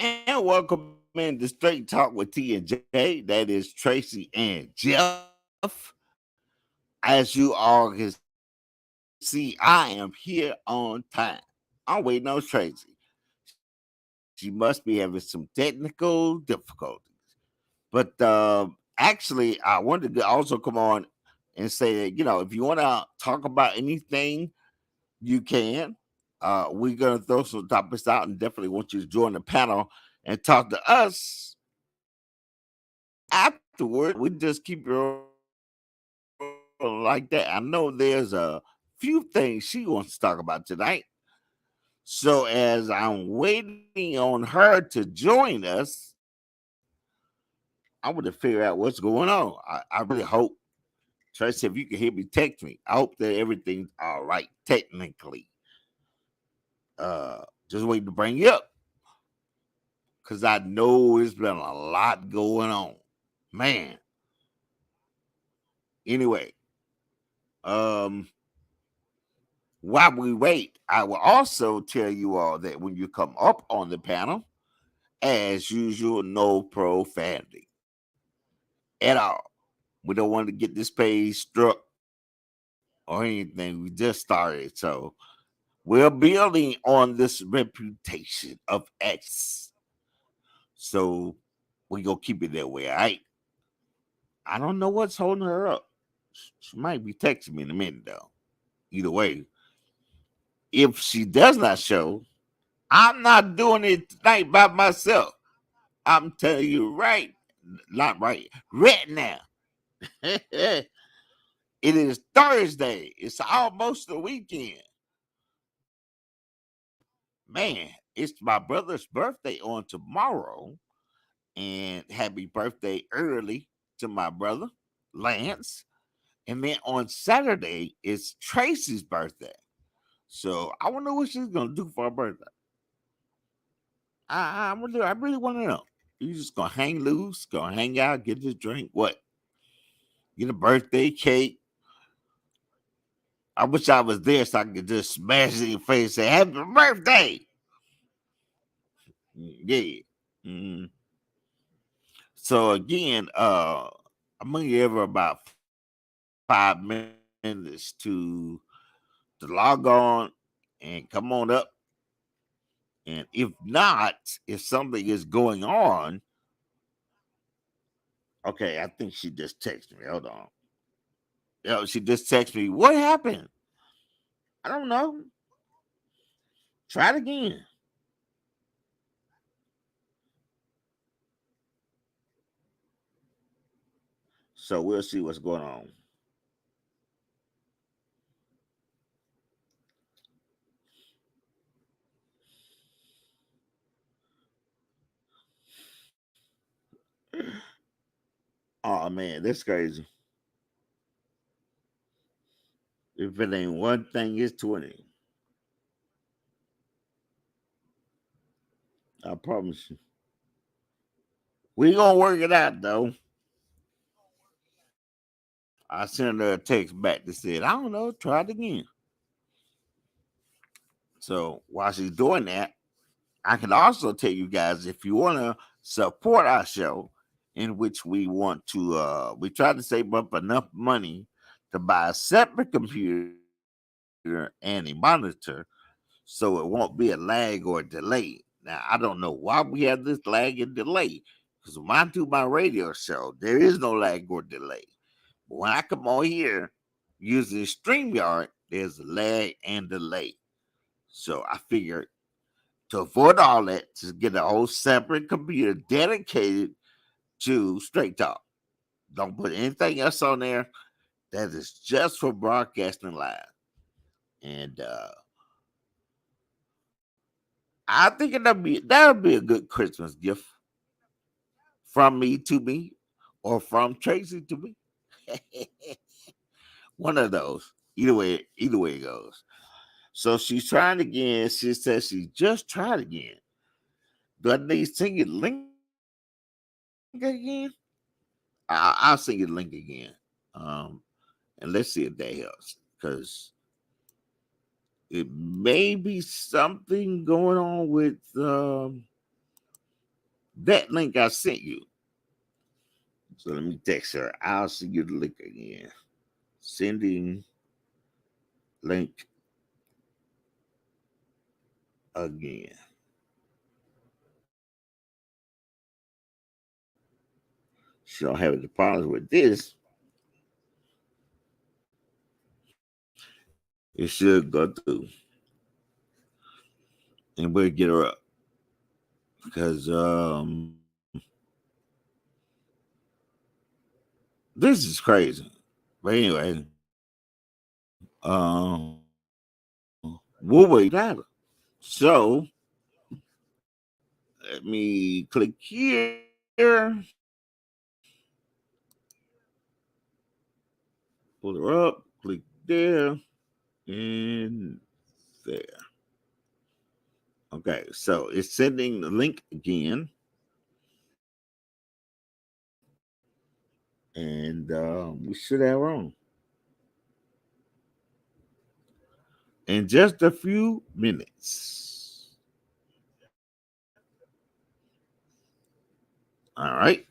And welcome in to Straight Talk with T and J. That is Tracy and Jeff. As you all can see, I am here on time. I'm waiting on Tracy. She must be having some technical difficulties. But actually, I wanted to also come on and say that, if you want to talk about anything, you can. We're going to throw some topics out and definitely want you to join the panel and talk to us afterward. We just keep it rolling like that. I know there's a few things she wants to talk about tonight. So as I'm waiting on her to join us, I want to figure out what's going on. I really hope, Tracy, if you can hear me, text me. I hope that everything's all right technically. Just waiting to bring you up because I know it's been a lot going on. Man. Anyway, um, while we wait, I will also tell you all that when you come up on the panel, as usual, no profanity at all. We don't want to get this page struck or anything. We just started. So we're building on this reputation of X. So we gonna keep it that way, all right? I don't know what's holding her up. She might be texting me in a minute though. Either way, if she does not show, I'm not doing it tonight by myself. I'm telling you not right now. It is Thursday. It's almost the weekend. Man, it's my brother's birthday on tomorrow. And happy birthday early to my brother, Lance. And then on Saturday, it's Tracy's birthday. So I wonder what she's gonna do for her birthday. I really want to know. You just gonna hang loose, gonna hang out, get this drink, what? Get a birthday cake. I wish I was there so I could just smash it in your face and say happy birthday. Yeah. Mhm. So again, I'm gonna give her about 5 minutes to log on and come on up. And if not, if something is going on, okay, I think she just texted me. Hold on. She just texted me. What happened? I don't know. Try it again. So we'll see what's going on. Oh man, that's crazy. If it ain't one thing, it's 20. I promise you. We gonna work it out though. I sent her a text back that said, I don't know, try it again. So while she's doing that, I can also tell you guys if you want to support our show, in which we try to save up enough money to buy a separate computer and a monitor so it won't be a lag or a delay. Now I don't know why we have this lag and delay because when I do my radio show, there is no lag or delay. But when I come on here using StreamYard, there's a lag and delay. So I figured to avoid all that, just get a whole separate computer dedicated to Straight Talk. Don't put anything else on there. That is just for broadcasting live. And I think that'll be a good Christmas gift from me to me, or from Tracy to me. One of those. Either way it goes. So she's trying again. She says she just tried again. Do I need to send you the link again? I'll send you the link again. Um, and let's see if that helps. Because it may be something going on with that link I sent you. So let me text her. I'll send you the link again. Sending link again. She don't have any problems with this. It should go through. And we'll get her up. Because this is crazy. But anyway, we'll wait that. So let me click here. Pull her up, click there, and there. Okay, so it's sending the link again. And we should have on in just a few minutes. All right.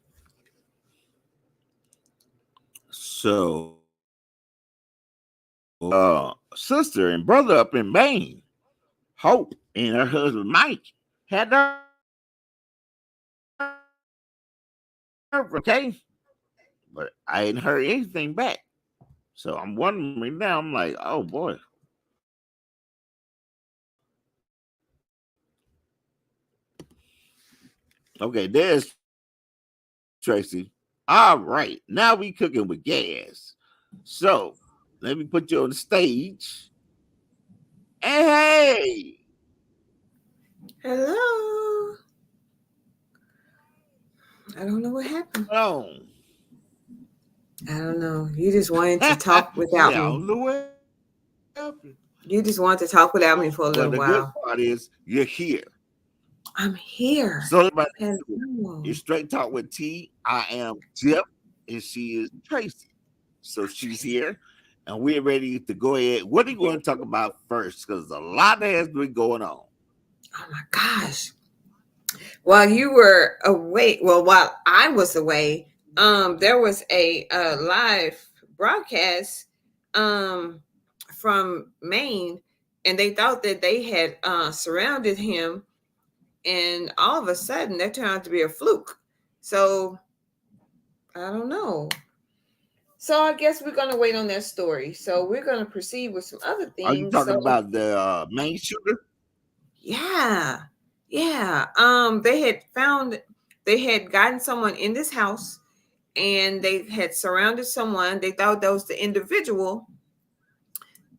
So, sister and brother up in Maine, Hope and her husband Mike had their okay, but I ain't heard anything back. So I'm wondering now. I'm like, oh boy. Okay, there's Tracy. All right, now we cooking with gas. So let me put you on the stage. And hey, Hello. I don't know what happened. oh, I don't know. You just wanted to yeah, talk I without don't me. know what happened. You just wanted to talk without me for a Well, the little good while. part is you're here. I'm here. So everybody, Hello. it's Straight Talk with T. I am Jeff, and she is Tracy. So she's here, and we're ready to go ahead. What are you going to talk about first? Because a lot has been going on. Oh my gosh. While you were away, well, while I was away, there was a live broadcast um from Maine, and they thought that they had surrounded him, and all of a sudden that turned out to be a fluke. So I don't know. So I guess we're gonna wait on that story. So we're gonna proceed with some other Are you things. talking So about the main shooter? yeah, yeah. They had gotten someone in this house, and they had surrounded someone. They thought that was the individual,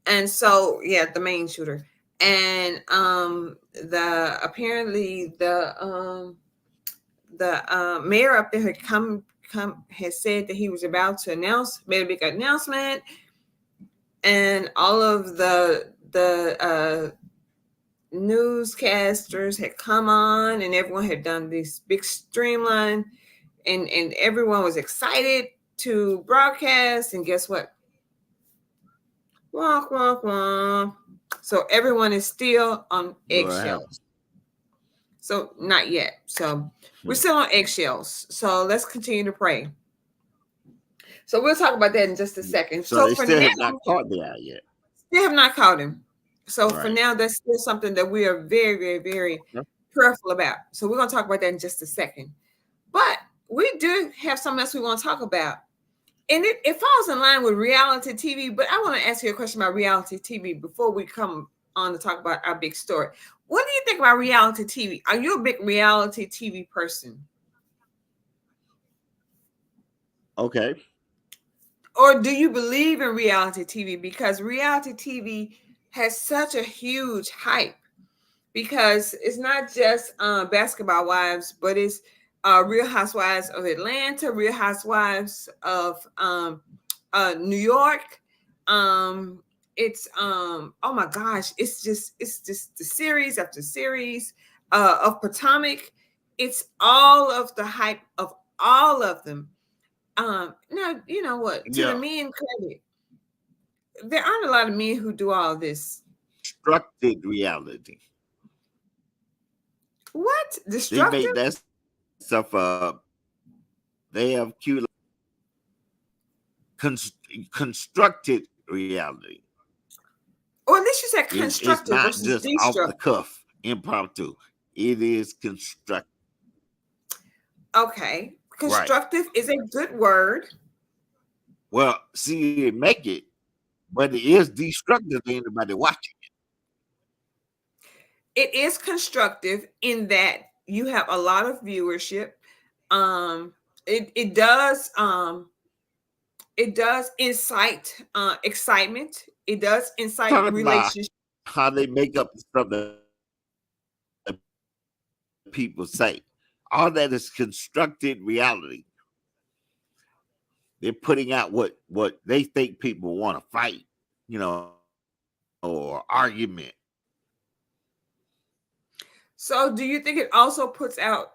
and so yeah, the main shooter. And the apparently the mayor up there had come had said that he was about to made a big announcement, and all of the newscasters had come on, and everyone had done this big streamline, and everyone was excited to broadcast. And guess what? Wonk, wonk, wonk. So everyone is still on What happened? eggshells. So not yet. So we're Hmm. still on eggshells. So let's continue to pray. So we'll talk about that in just a second. So So they for still now, have not caught the eye yet. they have not caught him. So for Right. now, that's still something that we are very, very, very prayerful about. So we're going to talk about that in just a second. But we do have something else we want to talk about. And it falls in line with reality TV. But I want to ask you a question about reality TV before we come on to talk about our big story. What do you think about reality TV? Are you a big reality TV person? Okay. Or do you believe in reality TV? Because reality TV has such a huge hype, because it's not just Basketball Wives, but it's Real Housewives of Atlanta, Real Housewives of New York. It's oh my gosh, it's just the series after series of Potomac. It's all of the hype of all of them. Now you know what? To the Yeah. men credit, there aren't a lot of men who do all this. Constructed reality. What They made destructive? that. stuff they have cute constructed reality. Or at least you said It's constructive not versus just off the destructive. cuff, impromptu. It is constructed. Okay. Right. Constructive is a good word. Well, see, it make it, but it is destructive to anybody watching. It is constructive in that you have a lot of viewership. Um, it does incite excitement. It does incite Talking about relationships. how they make up the stuff that people say. All that is constructed reality. They're putting out what they think people want to fight, you know, or argument. So, do you think it also puts out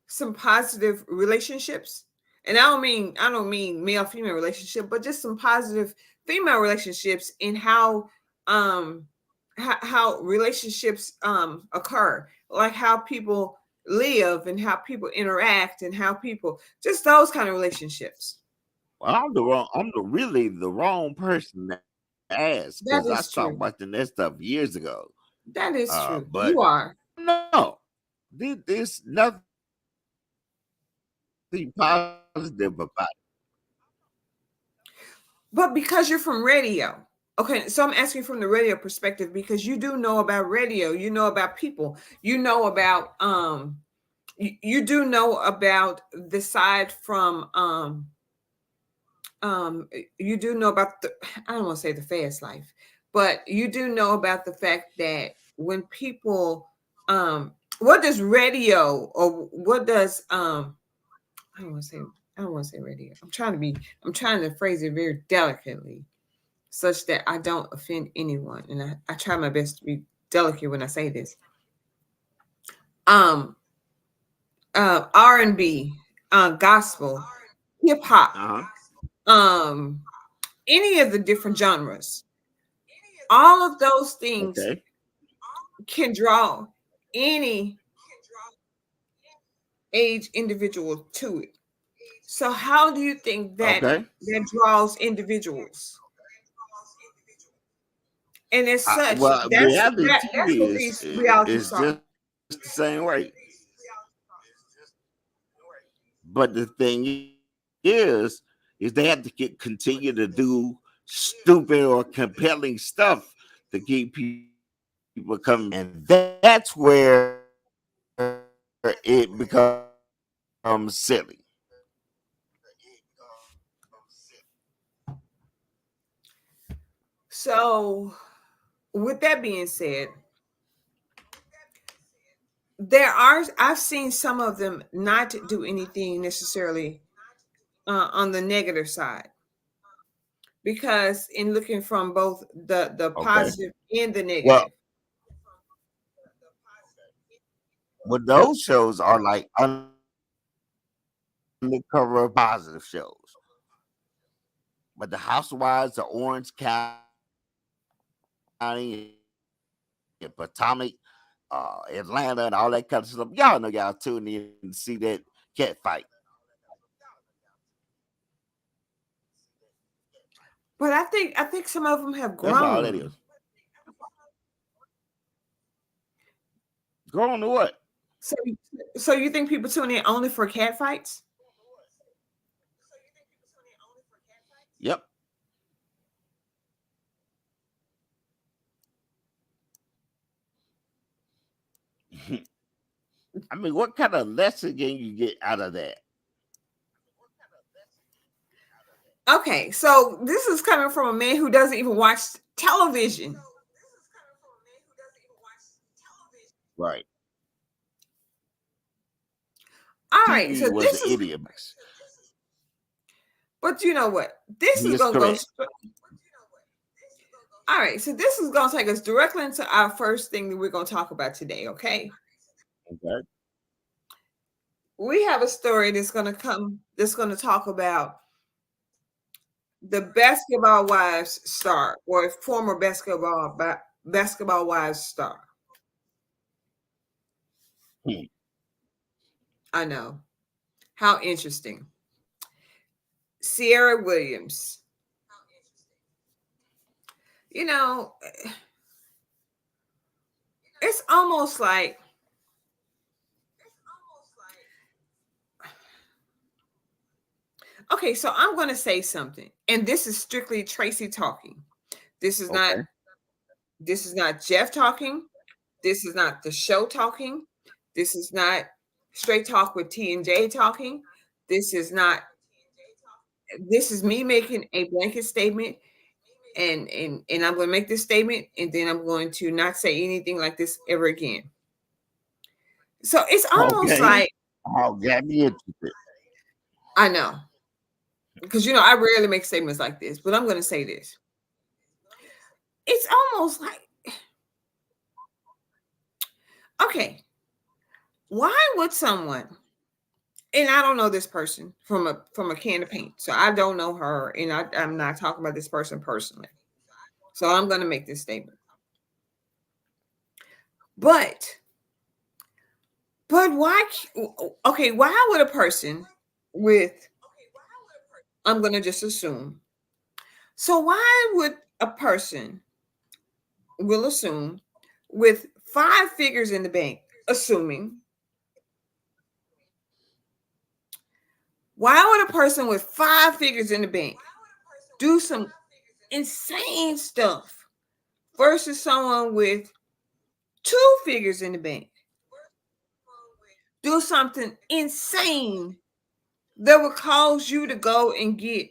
some positive relationships? And I don't mean male female relationship, but just some positive female relationships in um how relationships occur, like how people live and how people interact and how people just those kind of relationships. Well, really the wrong person to ask That because I is stopped true. watching that stuff years ago. That is true. But You are. no, there's nothing positive about it. But because you're from radio, okay, so I'm asking from the radio perspective because you do know about radio, you know about people, you know about you do know about the side from you do know about the I don't want to say the fast life, but you do know about the fact that when people what does radio or what does I don't want to say I don't want to say radio. I'm trying to phrase it very delicately such that I don't offend anyone. And I try my best to be delicate when I say this. Um, R&B, gospel, hip hop, Uh-huh. um, any of the different genres, all of those things Okay. can draw any age individual to it. So how do you think Okay. that draws individuals? And as such, Well, reality that's what TV these reality is stars. just the same way. But the thing is they have to continue to do stupid or compelling stuff to keep people coming, and that's where it becomes silly. So, with that being said, I've seen some of them not do anything necessarily on the negative side because in looking from both the Okay. positive and the Well, negative. but those shows are like undercover positive shows. But the Housewives of Orange County and Potomac, Atlanta, and all that kind of stuff, y'all know y'all tune in and see that cat fight. But I think some of them have That's all that grown. is. Go on to what? So, so you think people tune in only for cat fights? Yep. I mean, what kind of lesson can you get out of that? Okay, so this is coming from a man who doesn't even watch television. Right. All right, TV so was an this is, idiot. but you know what? This He is is gonna go. correct. All right, so this is gonna take us directly into our first thing that we're gonna talk about today. Okay, Okay. we have a story that's gonna talk about the basketball wives star or a former basketball wives star. Hmm. I know. How interesting. Sierra Williams. You know, it's almost like, okay, so I'm going to say something, and this is strictly Tracy talking. This is not Okay. this is not Jeff talking. This is not the show talking. This is not Straight Talk with T and J talking. This is not this is me making a blanket statement, and I'm going to make this statement, and then I'm going to not say anything like this ever again. So it's almost Okay. like, Oh, got me interested. I know, because I rarely make statements like this, but I'm going to say this. It's almost like, okay, why would someone, and I don't know this person from a can of paint, so I don't know her, and I'm not talking about this person personally. So I'm going to make this statement. But why? Okay, why would a person with, I'm going to just assume. So why would a person, will assume, with 5 figures in the bank, assuming, why would a person with 5 figures in the bank do some insane stuff versus someone with 2 figures in the bank do something insane that would cause you to go and get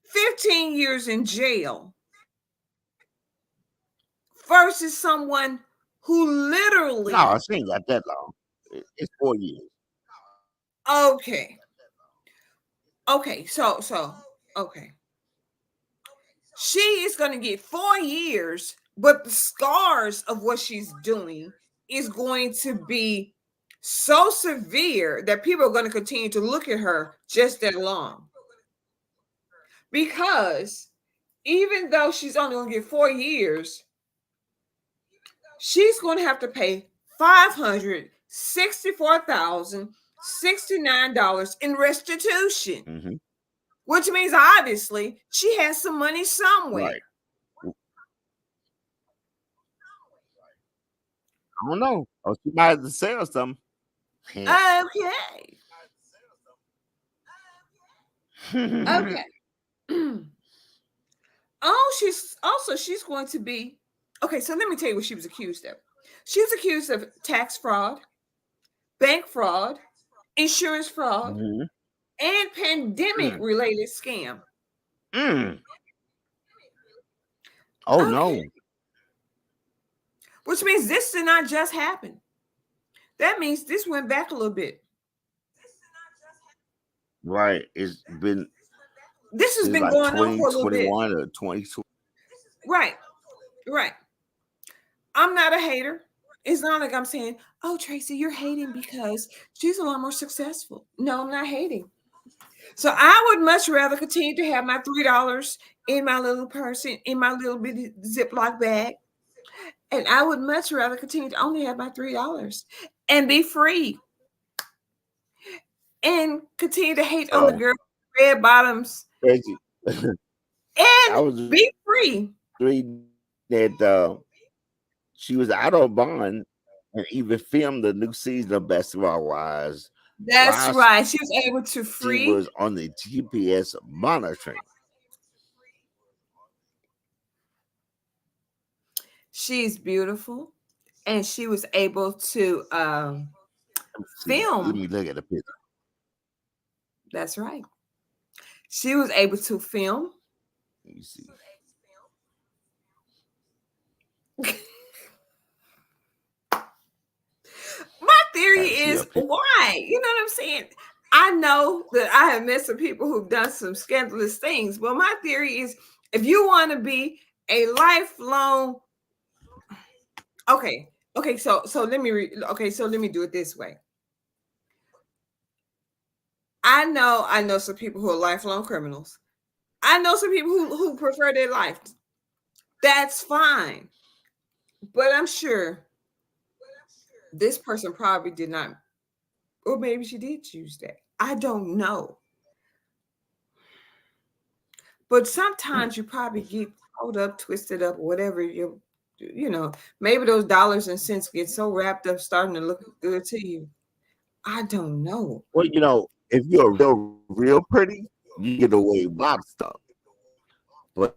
15 years in jail versus someone who literally, No, she ain't got that long. It's 4 years. okay, so okay, she is going to get 4 years, but the scars of what she's doing is going to be so severe that people are going to continue to look at her just that long. Because even though she's only going to get 4 years, she's going to have to pay $564,069 in restitution, Mm-hmm. which means obviously she has some money somewhere. Right. I don't know. Oh, she might have to sell something. Okay. Okay. She's going to be, okay, so let me tell you what she was accused of. She was accused of tax fraud, bank fraud, insurance fraud, Mm-hmm. and pandemic related scam. Mm. Oh Okay. no. Which means this did not just happen. That means this went back a little bit. Right. It's been This has been like going on for a little bit. 2021 or 22. Right. I'm not a hater. It's not like I'm saying, oh, Tracy, you're hating because she's a lot more successful. No, I'm not hating. So I would much rather continue to have my $3 in my little purse, in my little bitty Ziploc bag. And I would much rather continue to only have my $3 and be free. And continue to hate on the girl with red bottoms. Crazy. And I was be free. reading that she was out on bond and even filmed the new season of Basketball Wives. That's right. She was able to free. She was on the GPS monitoring. She's beautiful, and she was able to film. Let me look at the picture. That's right. She was able to film. Let me see. My theory is why? You know what I'm saying? I know that I have met some people who've done some scandalous things, but my theory is if you want to be a lifelong, okay, so let me do it this way. I know some people who are lifelong criminals. I know some people who prefer their life. That's fine. But I'm sure this person probably did not Or maybe she did choose that. I don't know. But sometimes you probably get caught up, twisted up, whatever you know, maybe those dollars and cents get so wrapped up starting to look good to you. I don't know. Well, if you're real pretty, you get away with a lot of stuff. But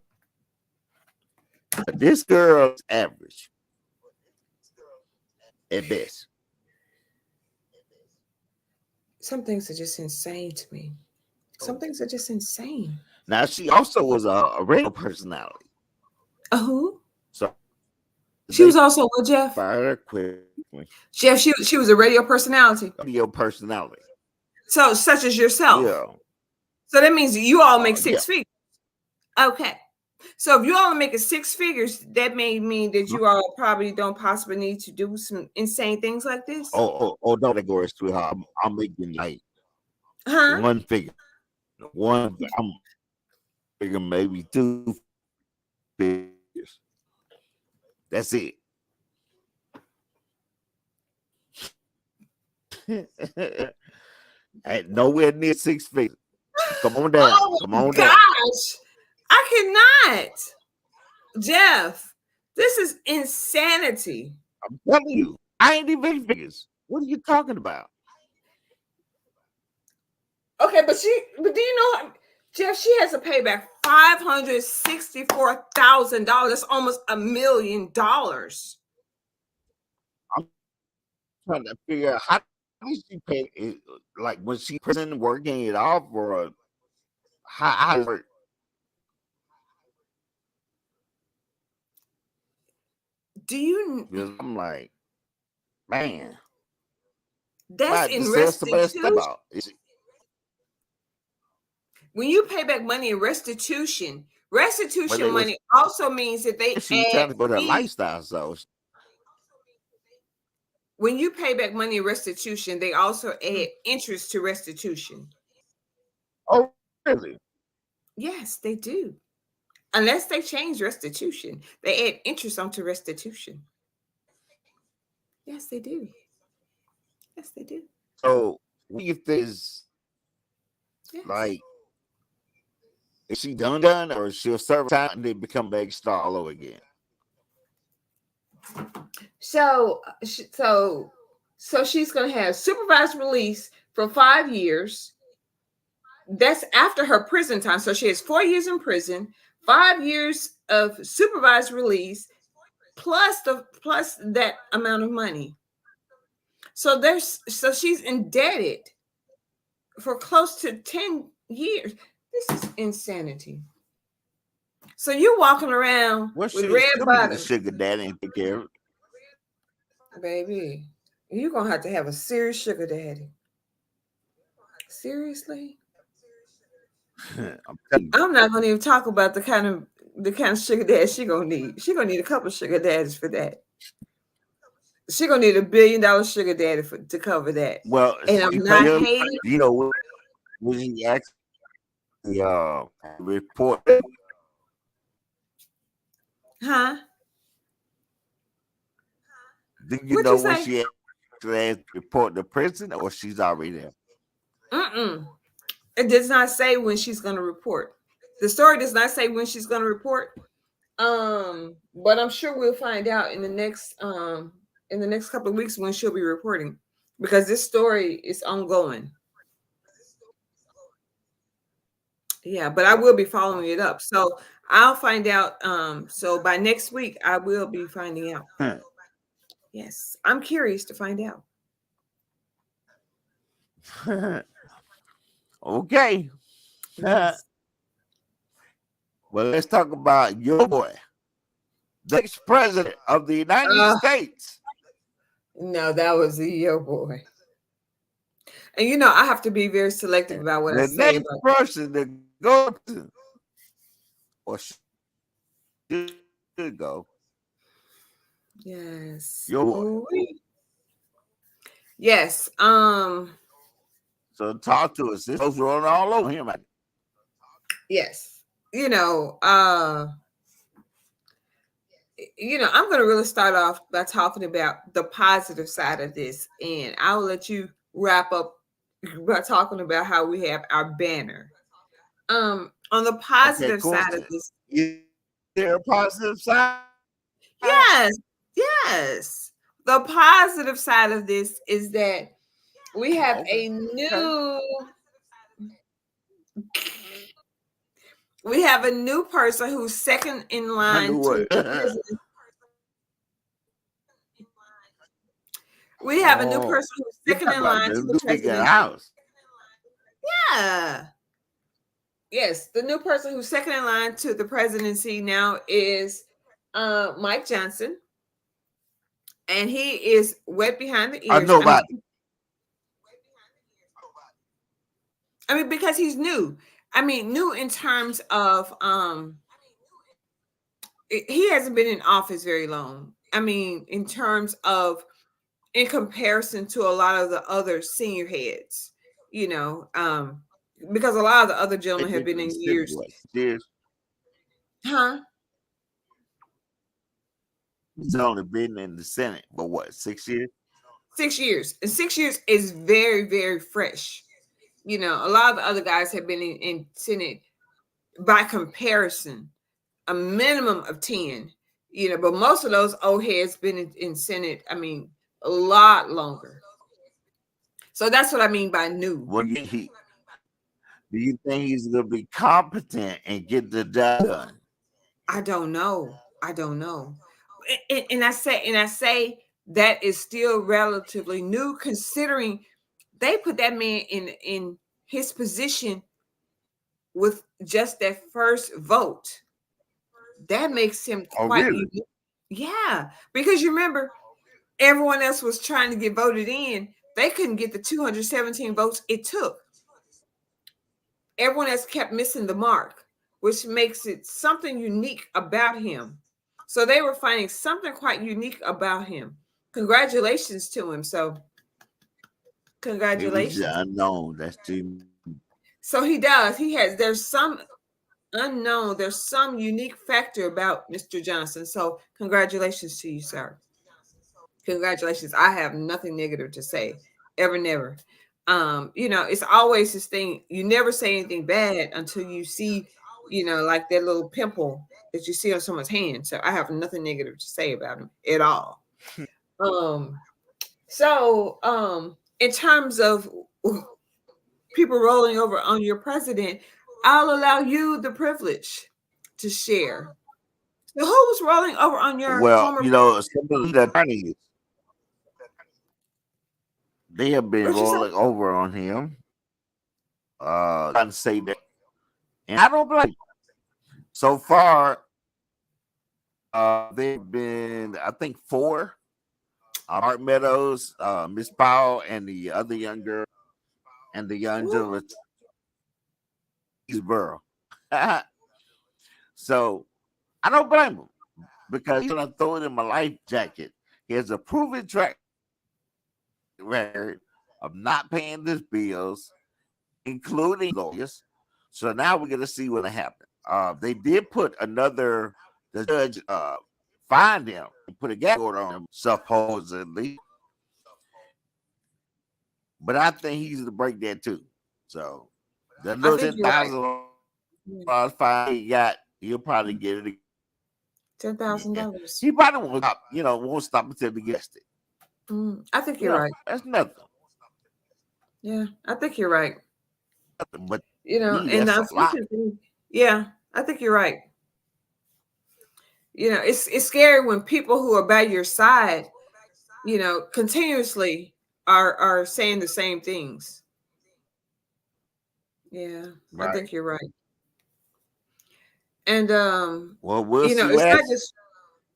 this girl's average at best. Some things are just insane to me. Some things are just insane. Now, she also was a radio personality. Who? So She was also with Jeff. fire her quickly. Jeff, she was a radio personality. Radio personality. So such as yourself. Yeah. So that means you all make six Yeah. figures. Okay. So if you all make it six figures, that may mean that you all probably don't possibly need to do some insane things like this. Oh, no category, sweetheart. I'm making like Huh? one figure. I'm figuring maybe 2 figures. That's it. At nowhere near 6 figures. Come on down. Oh Come on gosh. down. I cannot. Jeff, this is insanity. I'm telling you, I ain't even figures. What are you talking about? Okay, but do you know, Jeff, she has to pay back $564,000. That's almost $1 million. I'm trying to figure out how did she pay it, like when she prison working it off, or how it work? Do you? Because I'm like, man, That's in that's the best thing restitution. about it. When you pay back money in restitution was- money also means that they She was add trying to go to fees. lifestyle, so When you pay back money in restitution, they also add interest to restitution. oh really? Yes, they do. Unless they change restitution, they add interest onto restitution. Yes, they do. Yes, they do. So what do you think is Yes. like? Is she done, or she'll serve time and then become back star all over again? So she's going to have supervised release for 5 years. That's after her prison time. So she has 4 years in prison, 5 years of supervised release, plus that amount of money. So she's indebted for close to 10 years. This is insanity. So you're walking around with red The bottoms. sugar daddy and take care of it. Baby, you're going to have a serious sugar daddy. Seriously? I'm telling you. I'm not going to even talk about the kind of sugar daddy she going to need. She going to need a couple of sugar daddies for that. She going to need $1 billion sugar daddy to cover that. Well, And I'm not hating. you know, when he actually report, Huh? do you What'd know you when say? she actually has to report to prison, or she's already there? It does not say when she's going to report. The story does not say when she's going to report. But I'm sure we'll find out in the next couple of weeks when she'll be reporting, because this story is ongoing. Yeah, but I will be following it up. So I'll find out. So by next week, I will be finding out. Yes, I'm curious to find out. Okay. Yes. Well, let's talk about your boy, the ex-president of the United States. No, that was your boy. And I have to be very selective about what I The say. next person to go to, or should go. Yes. Your boy. Ooh-wee. Yes. So talk to us. This goes rolling all over him. Yes. I'm going to really start off by talking about the positive side of this, and I will let you wrap up by talking about how we have our banner. On the Okay, positive cool. side of this, Is there a positive side? yes, yes. The positive side of this is that we have Okay. a new we have a new person who's second in I knew line to what. the president. We have a new Oh, person who's you're second talking in about line the to the new speaker of the presidency. house. Yeah. Yes, the new person who's second in line to the presidency now is Mike Johnson, and he is wet behind the I ears. know about it. Because he's new. New in terms of he hasn't been in office very long. In terms of in comparison to a lot of the other senior heads, you know, because a lot of the other They've gentlemen have been been in the in Senate, years. what, 6 years? Huh? He's only been in the Senate for what, 6 years? 6 years. And 6 years is very, very fresh. A lot of the other guys have been in Senate by comparison, a minimum of 10, but most of those old heads been in Senate, a lot longer. So that's what I mean by new. What do you think he's going to be competent and get the job done? I don't know. I don't know. And I say that is still relatively new, considering they put that man in his position with just that first vote. That makes him Oh, quite really? unique. Yeah, because you remember everyone else was trying to get voted in. They couldn't get the 217 votes it took. Everyone else kept missing the mark, which makes it something unique about him. So they were finding something quite unique about him. Congratulations to him. So Maybe he's congratulations. the unknown. That's too. So he does. There's some unknown, there's some unique factor about Mr. Johnson. So congratulations to you, sir. Congratulations. I have nothing negative to say. Ever, never. It's always this thing. You never say anything bad until you see, like that little pimple that you see on someone's hand. So I have nothing negative to say about him at all. Um, in terms of people rolling over on your president, I'll allow you the privilege to share. So who was rolling over on your Well, former? some of the attorneys, they have been What you say? rolling over on him. Trying to say that, and I don't blame. So far, they've been, I think, 4. Art Meadows, Miss Powell, and the other young girl, and the young Ooh, gentleman, Borough. So I don't blame him because he's gonna throw it in my life jacket. He has a proven track record of not paying his bills, including lawyers. So now we're gonna see what happened. They did put the judge fined him and put a gag order on him supposedly, but I think he's to break that too. So the I little think ten you're right. thousand dollars fine he got, he'll probably get it again. Yeah. $10,000. He probably won't stop, won't stop until he gets it. I think you're right. That's nothing. Yeah, I think you're right. But And the that's a lot. unfortunate thing, yeah, I think you're right. It's scary when people who are by your side, continuously are saying the same things. Yeah, I Right. think you're right. And Well, we'll see what it's not happens. just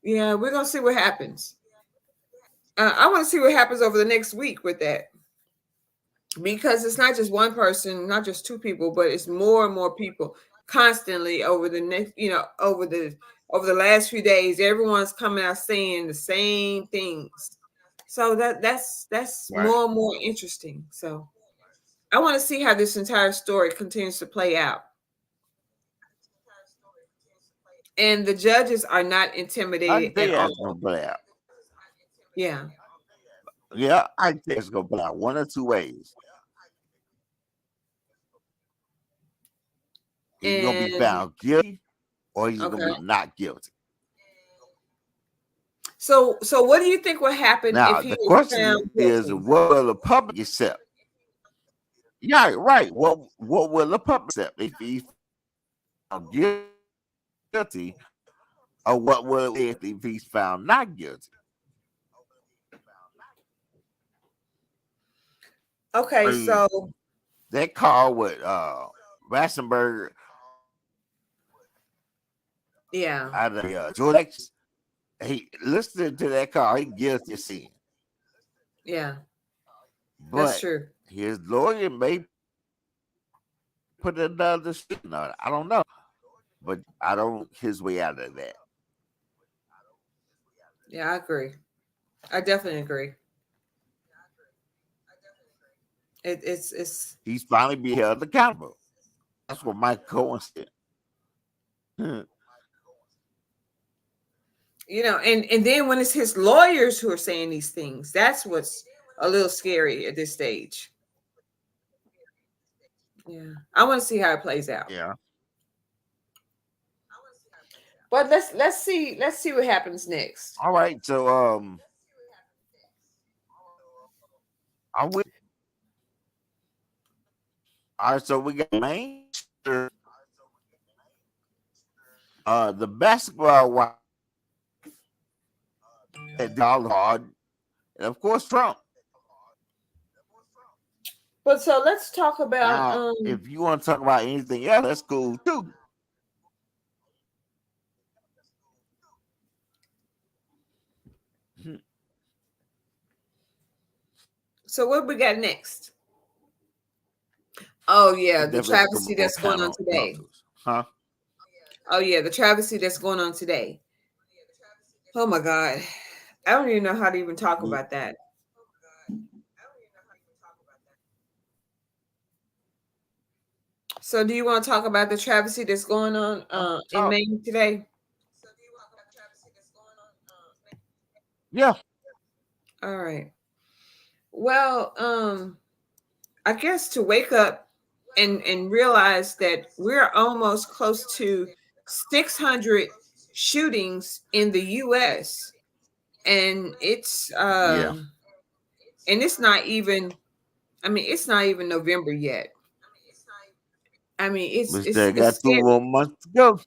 yeah, we're gonna see what happens. I want to see what happens over the next week with that, because it's not just one person, not just two people, but it's more and more people constantly over the next, over the last few days. Everyone's coming out saying the same things. So that's Right. more and more interesting. So I want to see how this entire story continues to play out. And the judges are not I intimidated can tell at you all. that's gonna play out. Yeah. Yeah, I think it's gonna play out one or two ways. He's gonna be And found guilty, or he's gonna okay. be not guilty. So what do you think will happen if Now he the is found question is, guilty? what will the public accept? Yeah, right. What will the public accept if he's found guilty, or what will it if he's found not guilty? I Okay, mean, so that call with Rassenberg yeah, out of Georgia, he listening to that call, he guilty of sin. yeah, that's But true. his lawyer may put another spin on it. I don't know. But I don't his way out of that. Yeah, I agree. I definitely agree. It's He's finally being held accountable. That's what Mike Cohen said. and then when it's his lawyers who are saying these things, that's what's a little scary at this stage. Yeah, I want to see how it plays out. Yeah. But let's see what happens next. All right. So I will. All right, so we got Manchester, the basketball wife, Donald Hard, and of course Trump. But so let's talk about Now, if you want to talk about anything else, that's cool too. so what we got next. Oh yeah, the Definitely travesty come on that's going on panel talk today. to us. Huh? Oh yeah, the travesty that's going on today. Oh my God. I don't even know how to even talk Mm, about that. So do you want to talk about the travesty that's going on in talk. Maine today? Yeah. All right. Well, I guess to wake up and realize that we're almost close to 600 shootings in the US, and Yeah. it's not even, I mean, it's not even November yet. I mean, We it's still it's got two scary. more months to go.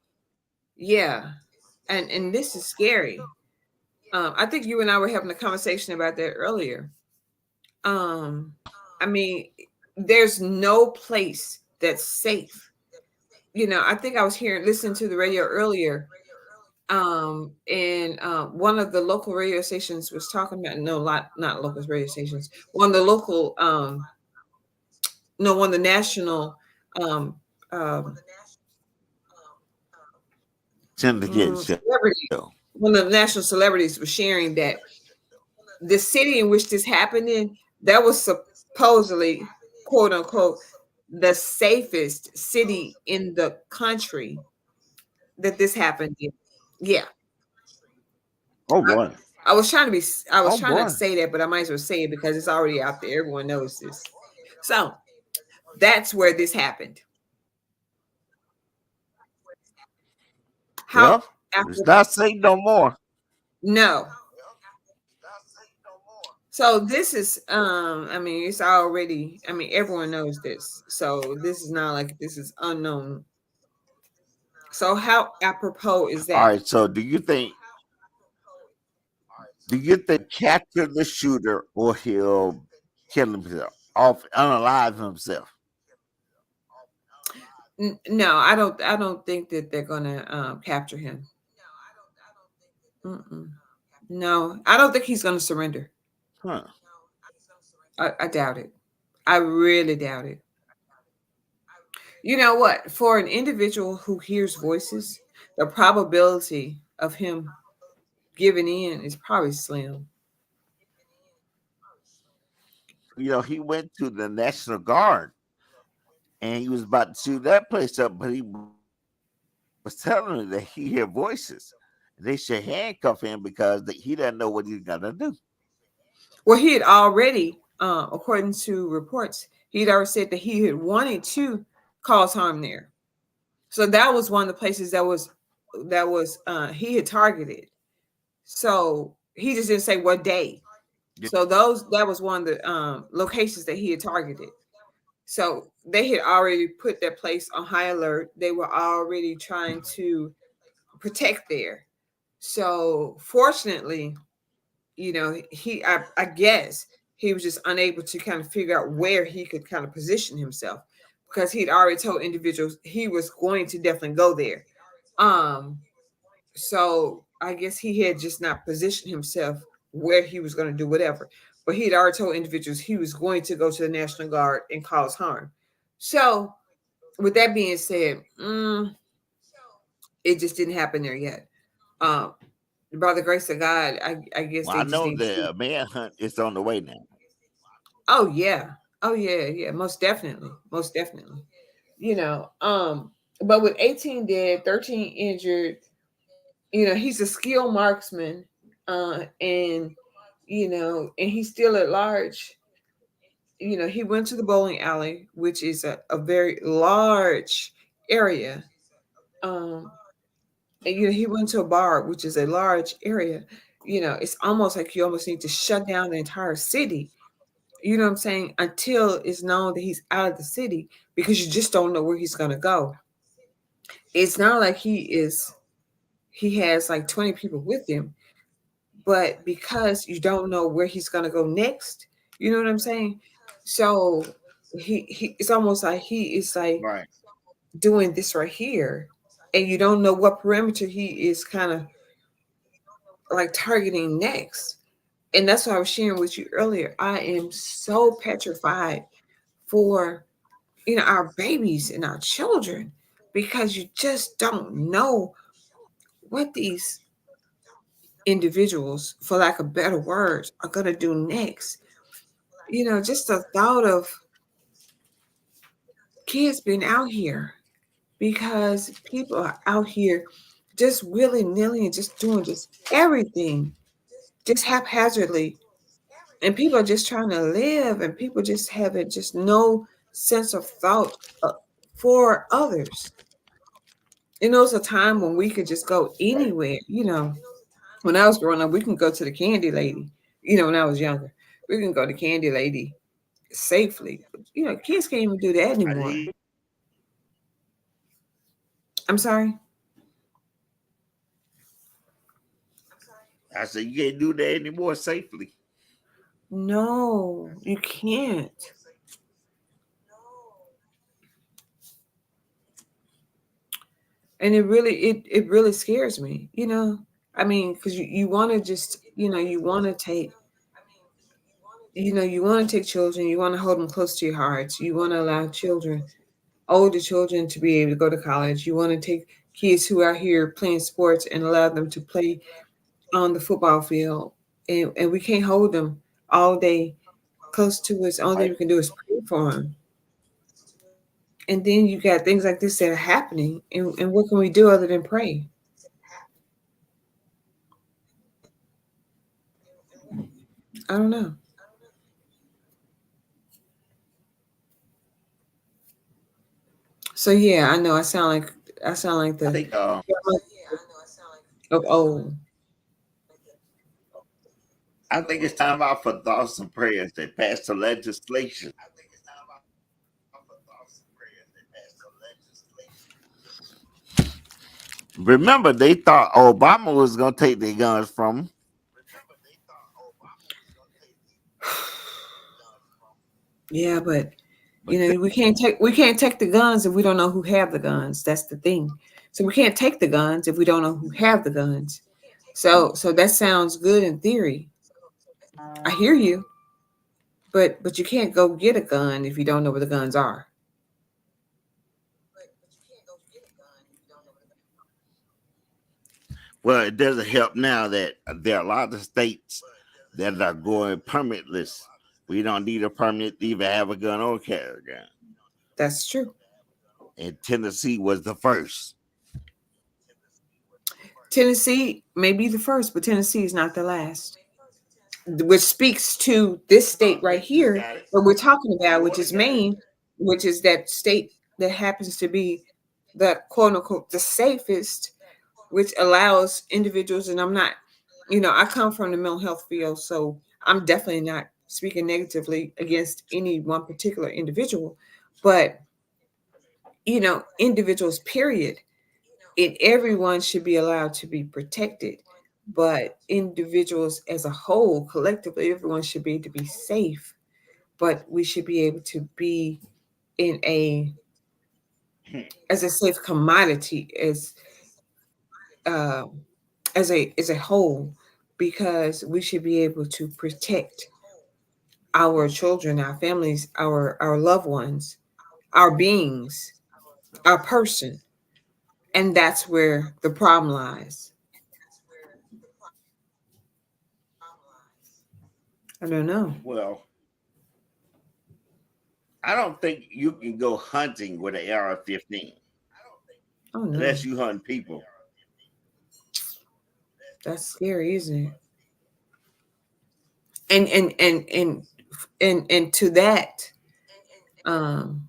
Yeah. And this is scary. I think you and I were having a conversation about that earlier. Um, I mean, there's no place that's safe. I think I was listening to the radio earlier. And one of the local radio stations was talking about, no, not local radio stations. One of the local, no, one of the national, um, um, Syndicate show. celebrities. One of the national celebrities was sharing that the city in which this happened in, that was supposedly, quote unquote, the safest city in the country that this happened in. Yeah. Oh I, boy. I was trying to be I was Oh trying not boy. to say that, but I might as well say it because it's already out there. Everyone knows this. So that's where this happened. How Well, it's after not safe no more. no. So this is I mean it's already, I mean everyone knows this. So this is not like this is unknown. So how apropos is All that? right. So do you think capture the shooter or he'll kill himself off unalive himself? No, I don't think that they're gonna capture him. Mm-mm. No, I don't think he's gonna surrender. Huh. I doubt it. I really doubt it. You know what? For an individual who hears voices, the probability of him giving in is probably slim. He went to the National Guard and he was about to shoot that place up, but he was telling me that he hear voices. They should handcuff him because he doesn't know what he's gonna do. Well, he had already, according to reports, he had already said that he had wanted to cause harm there. So that was one of the places that was he had targeted. So he just didn't say what day. So that was one of the locations that he had targeted. So they had already put their place on high alert. They were already trying to protect there. So fortunately, I guess he was just unable to kind of figure out where he could kind of position himself because he'd already told individuals he was going to definitely go there. Um, so I guess he had just not positioned himself where he was going to do whatever. But he had already told individuals he was going to go to the National Guard and cause harm. So with that being said, it just didn't happen there yet. Um, by the grace of God, I guess Well, they I just know need to. the manhunt is on the way now. Oh yeah. Oh yeah, yeah, most definitely. Most definitely. You know, but with 18 dead, 13 injured, he's a skilled marksman, and and he's still at large. He went to the bowling alley, which is a very large area. Um, and he went to a bar, which is a large area. It's almost like you almost need to shut down the entire city. You know what I'm saying? Until it's known that he's out of the city, because you just don't know where he's gonna go. It's not like he has like 20 people with him, but because you don't know where he's gonna go next, you know what I'm saying? So he it's almost like he is like Right. doing this right here, and you don't know what perimeter he is kind of like targeting next. And that's what I was sharing with you earlier. I am so petrified for our babies and our children, because you just don't know what these individuals, for lack of better words, are going to do next. Just the thought of kids being out here, because people are out here just willy-nilly and just doing just everything just haphazardly, and people are just trying to live, and people just having just no sense of thought for others. It's a time when we could just go Right. anywhere. When I was growing up, we can go to the Candy Lady. When I was younger, we can go to Candy Lady safely. Kids can't even do that I anymore. see. I'm sorry. I said you can't do that anymore safely. No, you can't. And it really scares me. I mean, because you want to just, you want to take children, you want to hold them close to your hearts, you want to allow children, older children, to be able to go to college. You want to take kids who are here playing sports and allow them to play on the football field, and we can't hold them all day close to us. Only thing Right. we can do is pray for them. And then you got things like this that are happening, and what can we do other than pray? I don't know. So yeah, I know I sound like I the think of old. I think it's time out for thoughts and prayers that pass the legislation. Remember, they thought Obama was going to take their guns from them. Yeah, but But we can't take the guns if we don't know who have the guns. That's the thing. So we can't take the guns if we don't know who have the guns. So that sounds good in theory. I hear you, but you can't go get a gun if you don't know where the guns are. well, it doesn't help now that there are a lot of states that are going permitless. We don't need a permit to even have a gun or carry a gun. That's true. And Tennessee was the first. Tennessee may be the first, but Tennessee is not the last. which speaks to this state right Just here got it. that we're talking about, which Water is got it. Maine, which is that state that happens to be the quote unquote the safest, which allows individuals, and I'm not, I come from the mental health field, so I'm definitely not speaking negatively against any one particular individual, but individuals, period, and everyone should be allowed to be protected. But individuals as a whole, collectively, everyone should be able to be safe. But we should be able to be in as a safe commodity uh, as a whole, because we should be able to protect our children, our families, our loved ones, our beings, our person, and that's where the problem lies. I don't know. Well, I don't think you can go hunting with an AR-15 Oh no, unless you hunt people. that's scary, isn't it? And to that, um,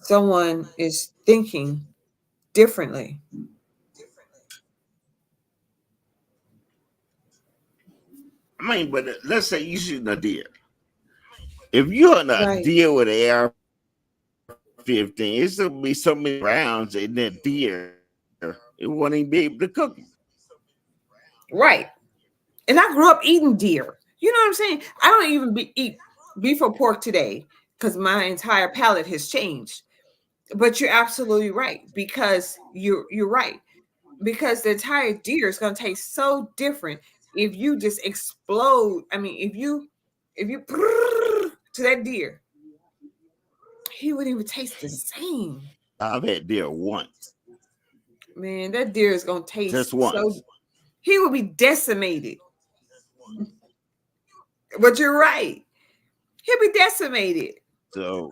someone is thinking differently. I mean, but let's say you shooting a deer. If you hunt a Right, deer with an AR-15, it's gonna be so many rounds in that deer, it won't even be able to cook it. right. And I grew up eating deer. You know what I'm saying? I don't even eat beef or pork today because my entire palate has changed. But you're absolutely right, because you're right, because the entire deer is going to taste so different if you just explode. I mean, if you to that deer, he wouldn't even taste the same. I've had deer once, Man, that deer is going to just taste so. once. He will be decimated. But you're right. He'll be decimated. So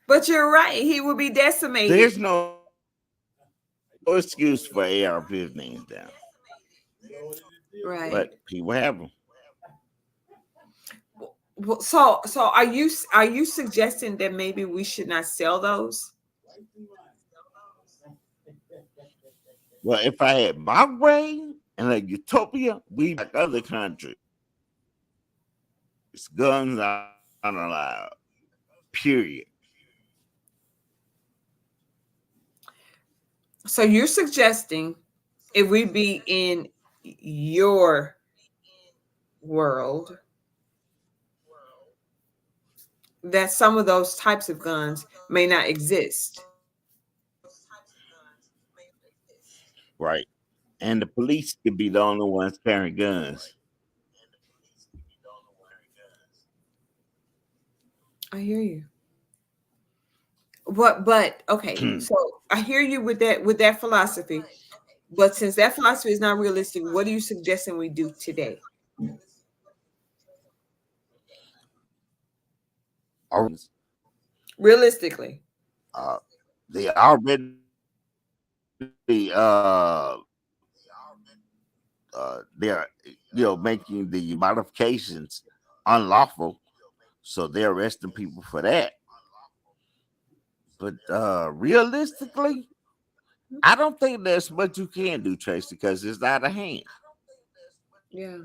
But you're right. He will be decimated. there's no excuse for AR-15s now, Right. but people have them. Well, so are you suggesting that maybe we should not sell those? Well, if I had my way in a utopia, we like other countries, guns are unallowed. Period. So you're suggesting if we be in your world that some of those types of guns may not exist. Right. And the police could be the only ones carrying guns. I hear you. But okay, so I hear you with that philosophy. But since that philosophy is not realistic, what are you suggesting we do today? Realistically. uh, they already uh, they're making the modifications unlawful, so they're arresting people for that. But realistically, I don't think there's much you can do, Tracy, because it's out of hand. Yeah.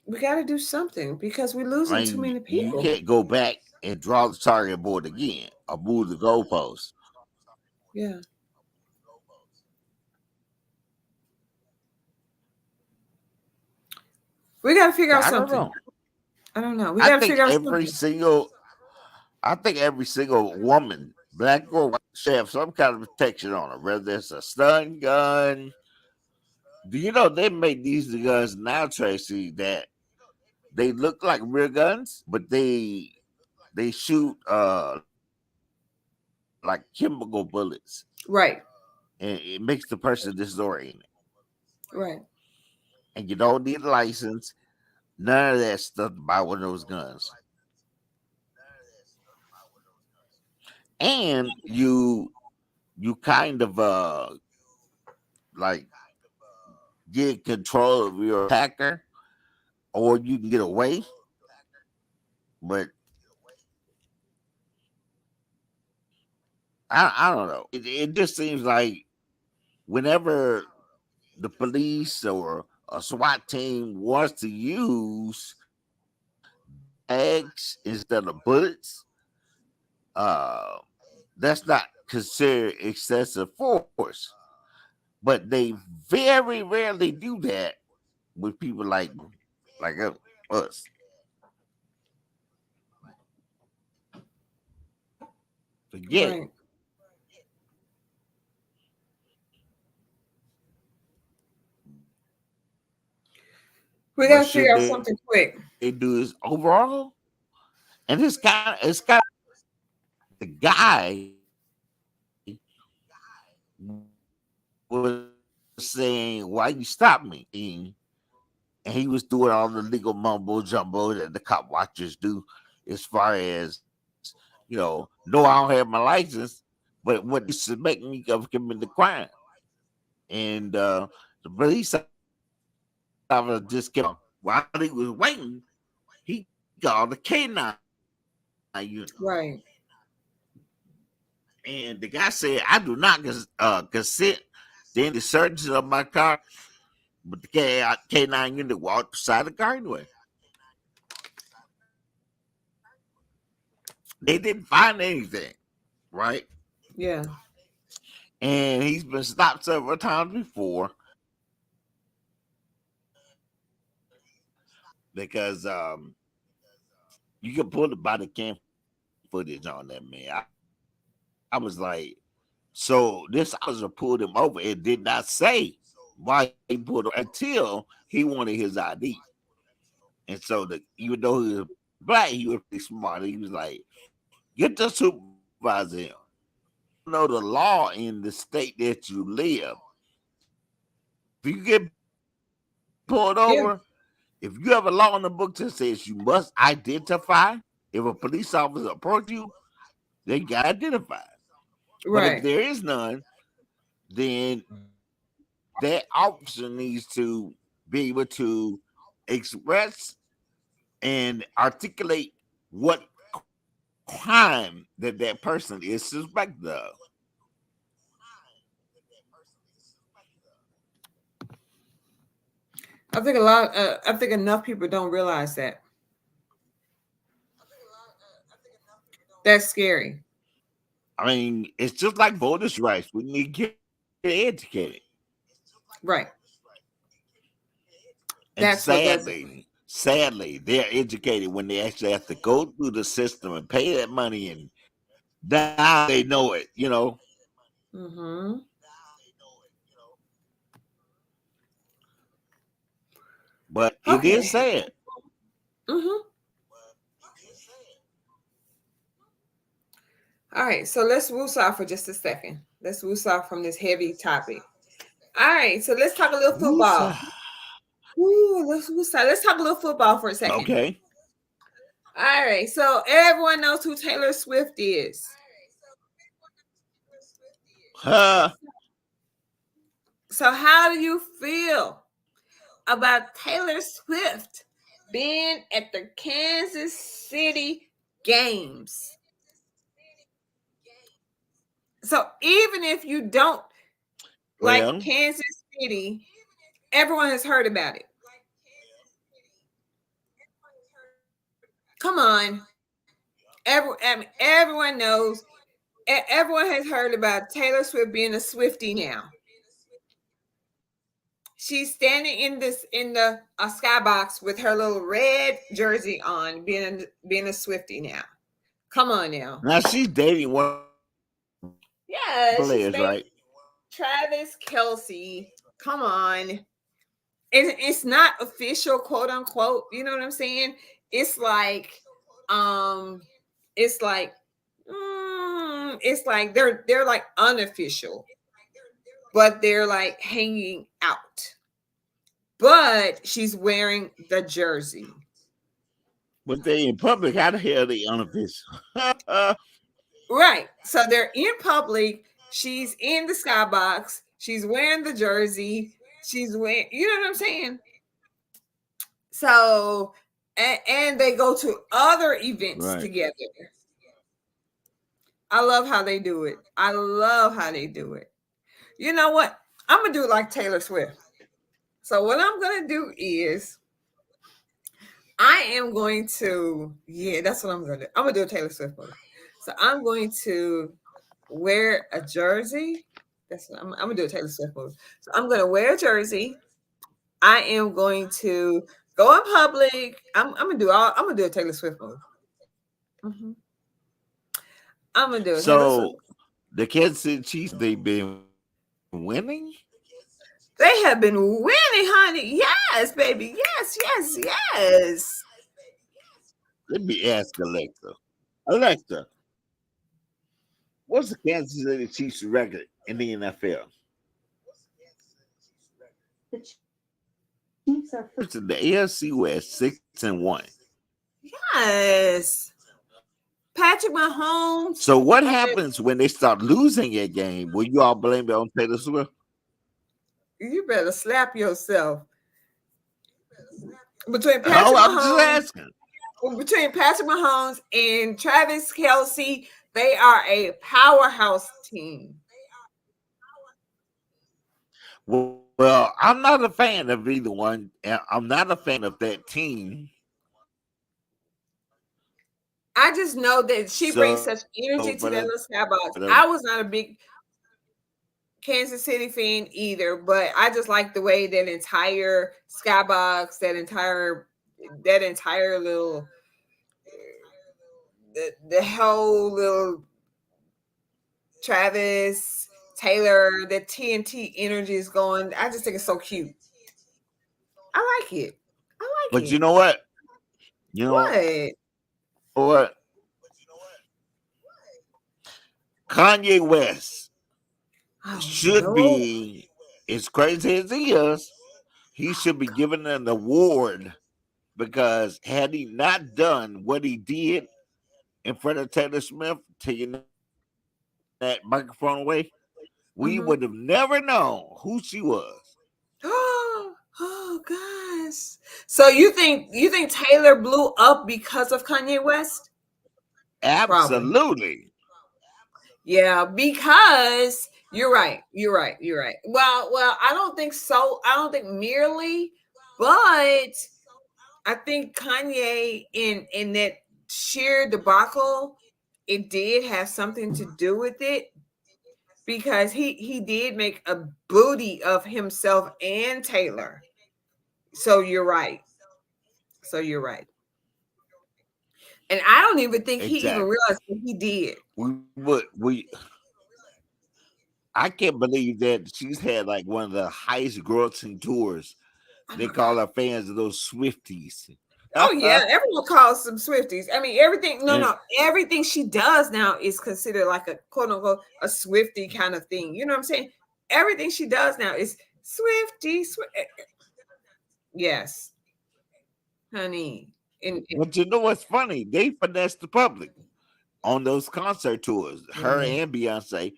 We got to do something because we're losing I too mean, many you people. can't go back and draw the target board again or move the goalpost. Yeah. We got to figure out I don't something. know. I don't know. We I got to think figure out every something. single I think every single woman, black or white, should have some kind of protection on her, whether it's a stun gun. Do you know they make these guns now, Tracy, that they look like real guns, but they shoot like chemical bullets, Right. and it makes the person disoriented. Right. And you don't need a license, none of that stuff to buy one of those guns. And you kind of like get control of your attacker, or you can get away. But I don't know. It just seems like whenever the police or a SWAT team wants to use eggs instead of bullets, uh, that's not considered excessive force. But they very rarely do that with people like us. Forget it. Right. We But gotta figure should out they something do quick. is overall, and it's kind of the guy was saying, "Why you stop me?" And he was doing all the legal mumbo jumbo that the cop watchers do, as far as no, I don't have my license, but what this is making me of commit the crime. And the police officer just kept while he was waiting, he called the K9 unit. Right. And the guy said, I do not consent to any searches of my car. But the K9 unit walked beside the car anyway. They didn't find anything, right? Yeah. And he's been stopped several times before because you can pull the body cam footage on that man. I was like, so this officer pulled him over. It did not say why he pulled him until he wanted his ID. And so even though he was black, he was pretty smart. He was like, get the supervisor in. You know the law in the state that you live. If you get pulled Yeah. over, if you have a law in the book that says you must identify, if a police officer approaches you, they got to identify. But if Right. there is none, then that officer needs to be able to express and articulate what crime that person is suspected of. I think enough people don't realize that. That's scary. I mean, it's just like voters' rights. We need to get educated. Right. And That's what that's sadly, they're educated when they actually have to go through the system and pay that money, and now they know it. mm-hmm. But it is Okay. sad. Mm-hmm. All right, so let's woosah for just a second. Let's woosah from this heavy topic. All right, so let's talk a little football. Woosah. Ooh, let's woosah. Let's talk a little football for a second. Okay. All right, so everyone knows who Taylor Swift is. So how do you feel about Taylor Swift being at the Kansas City games? So even if you don't like Well, Kansas City, everyone has heard about it. Come on. Everyone knows. Everyone has heard about Taylor Swift being a Swiftie now. She's standing in the skybox with her little red jersey on, being a Swiftie now. Come on now. now she's dating one Yeah, she's players, dating right? Travis Kelce. Come on. It's not official, quote unquote. You know what I'm saying? It's like, it's like, it's like they're like unofficial, but they're like hanging out. But she's wearing the jersey. But they in public. How the hell are they unofficial? Right. So they're in public. She's in the skybox. She's wearing the jersey. She's wearing, you know what I'm saying? So, and they go to other events Right. together. I love how they do it. I love how they do it. You know what? I'm gonna do it like Taylor Swift. So what I'm gonna do is I am going to, yeah, that's what I'm gonna do. I'm gonna do a Taylor Swift movie. So I'm going to wear a jersey. That's what I'm gonna do a Taylor Swift movie. So I'm gonna wear a jersey. I am going to go in public. I'm gonna do a Taylor Swift movie. Mhm. I'm gonna do a Taylor Swift. So the Kansas City Chiefs, they've been winning. They have been winning, honey. Yes, baby. Yes, yes, yes. Let me ask Alexa. Alexa, what's the Kansas City Chiefs record in the NFL? The Chiefs are It's in the AFC West, 6-1. Yes. Patrick Mahomes. So what happens when they start losing a game? Will you all blame it on Taylor Swift? You better slap yourself. Between Patrick Oh, I'm Mahomes, just asking. between Patrick Mahomes and Travis Kelce, they are a powerhouse team. Well, I'm not a fan of either one. And I'm not a fan of that team. I just know that she brings So, such energy to but that little skybox. I was not a big Kansas City fan either, but I just like the way that entire skybox, that entire little the whole little Travis Taylor, the TNT energy is going. I just think it's so cute. I like it. I like but it. you know what? You know What? what? Kanye West Oh, should no. be, as crazy as he should be given an award, because had he not done what he did in front of Taylor Smith, taking that microphone away, we Mhm. would have never known who she was. Oh gosh. So you think Taylor blew up because of Kanye West? Probably. Absolutely. Yeah, because you're right. You're right. You're right. Well, I don't think so. I don't think merely, but I think Kanye in that sheer debacle, it did have something to do with it, because he did make a booty of himself and Taylor. So you're right. So you're right. And I don't even think he even Exactly. realized what he did. I can't believe that she's had like one of the highest grossing tours. Oh They my call God. her fans of those Swifties. Oh yeah, everyone calls them Swifties. I mean, everything. And No, everything she does now is considered like a quote unquote a Swifty kind of thing. You know what I'm saying? Everything she does now is Swifty. Yes, honey. but you know what's funny? They finessed the public on those concert tours. Her and Beyonce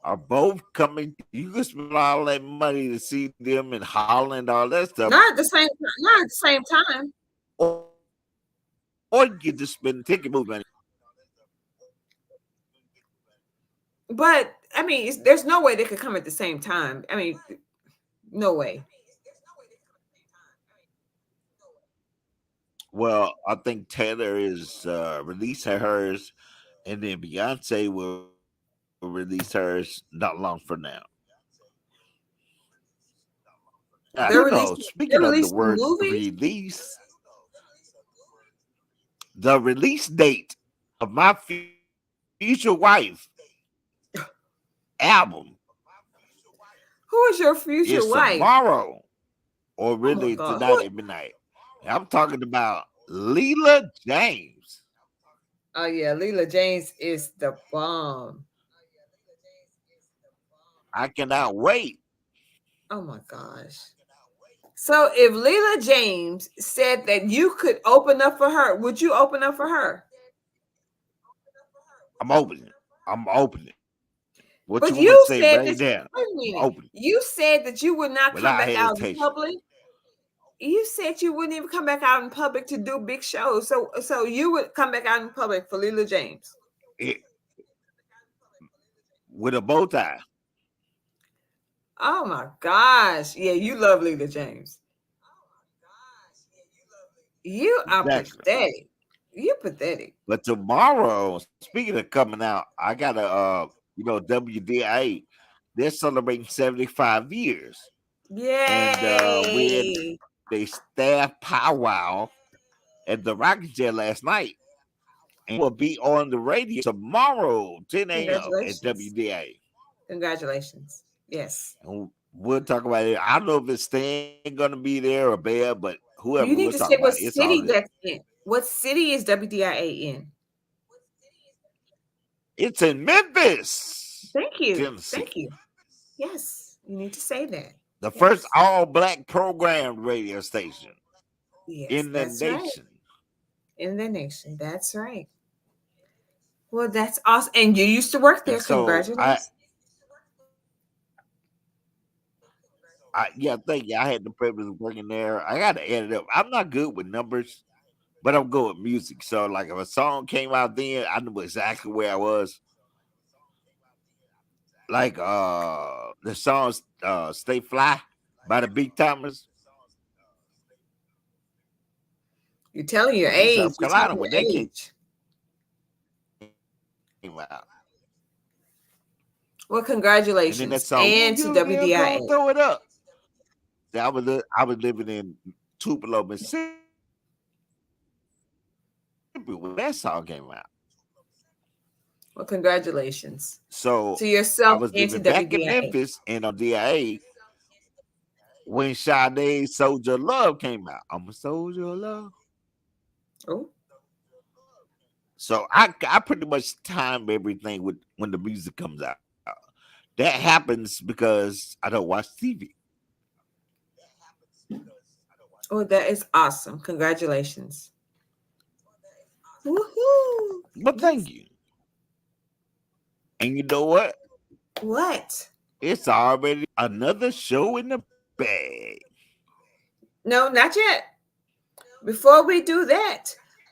are both coming. You can spend all that money to see them in Holland, all that stuff, Not at the same. Not at the same time. or, or you can just spend ticket movie money. But I mean, there's no way they could come at the same time. I mean, no way. Well, I think Taylor is releasing hers, and then Beyonce will release hers not long from now. Now, They're you know, releasing. They're speaking of the releasing word movies. release, the release date of my future wife album Who is your future is wife? tomorrow, or Oh my really God. tonight at midnight. I'm talking about Leela James. Oh yeah, Leela James is the bomb. I cannot wait. Oh my gosh. So if Leela James said that you could open up for her, would you open up for her? I'm opening. I'm opening. What But you want me to you say said right that. there? Wait a minute. Open You said that you would not come without back out in hesitation. public. You said you wouldn't even come back out in public to do big shows. So you would come back out in public for Leela James. It, with a bow tie. Oh my gosh. Yeah, you love Leela James. You are Exactly. pathetic. You pathetic. But tomorrow, speaking of coming out, I got a WDIA. They're celebrating 75 years. And we had Yay. a staff powwow at the Rocking Chair last night. And we'll be on the radio tomorrow, 10 a.m. at Congratulations. WDA. Congratulations. Yes. And we'll talk about it. I don't know if it's Stan going to be there or Bear, but whoever, You need we'll to talk say about what it. It's all city good. that's in. What city is WDIA in? It's in Memphis, Thank you. Tennessee. Thank you. Yes, you need to say that. The Yes. first all-black programmed radio station Yes, in the that's right. nation. In the nation. That's right. Well, that's awesome. And you used to work there. And so Congratulations. thank you. I had the privilege of working there. I got to edit up. I'm not good with numbers, but I'm good with music. So, like, if a song came out then, I knew exactly where I was. Like the song "Stay Fly" by the Big Timers. You're telling your In age. South You're Carolina, telling when your that age. came out, Well, and then that congratulations. song, And to WDIA. throw it up. See, I was living in Tupelo, Mississippi when that song came out. Well, congratulations So to I yourself was and to living back in WDIA. Memphis and on DIA when Sade's "Soldier of Love" came out. I'm a soldier of love. Oh, So I pretty much time everything with when the music comes out. That happens because I don't watch TV. oh, that is awesome. Congratulations. Woohoo. But thank you. And you know what? What? It's already another show in the bag. No, not yet. Before we do that,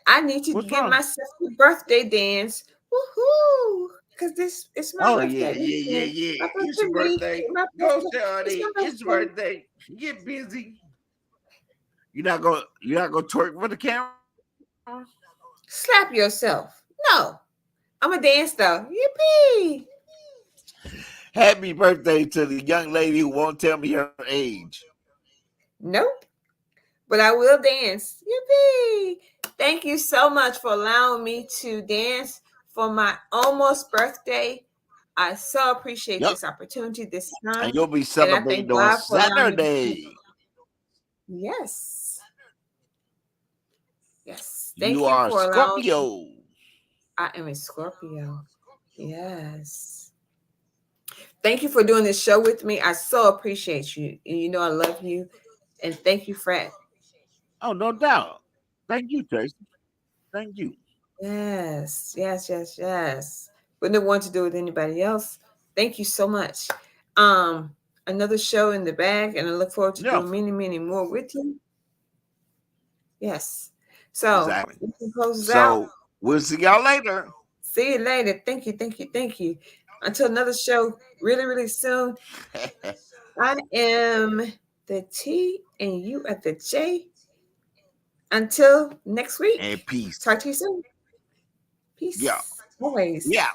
I need to What's give wrong? myself a birthday dance. Woohoo! Because this it's my Oh birthday. yeah. My It's your week, birthday. my Go, birthday. Shawty. It's your birthday. Get busy. You're not gonna twerk for the camera? Slap yourself. No. I'm a dance though. Yippee! Happy birthday to the young lady who won't tell me her age. Nope. But I will dance. Yippee! Thank you so much for allowing me to dance for my almost birthday. I so appreciate Yep. this opportunity this time. And you'll be And I celebrating thank on God for allowing me to Saturday. Yes. Yes. Thank You are for allowing. Scorpio. I am a Scorpio. Yes. Thank you for doing this show with me. I so appreciate you. And you know I love you. And thank you, Fred. Oh, no doubt. Thank you, Tracy. Thank you. Yes. Wouldn't want to do it with anybody else. Thank you so much. Another show in the bag, and I look forward to doing many, many more with you. Yes. So Exactly. we can close So out. we'll see y'all later. See you later. Thank you. Until another show really, really soon. I am the T and you at the J. Until next week. And peace. Talk to you soon. Peace. Yeah. Always. Yeah.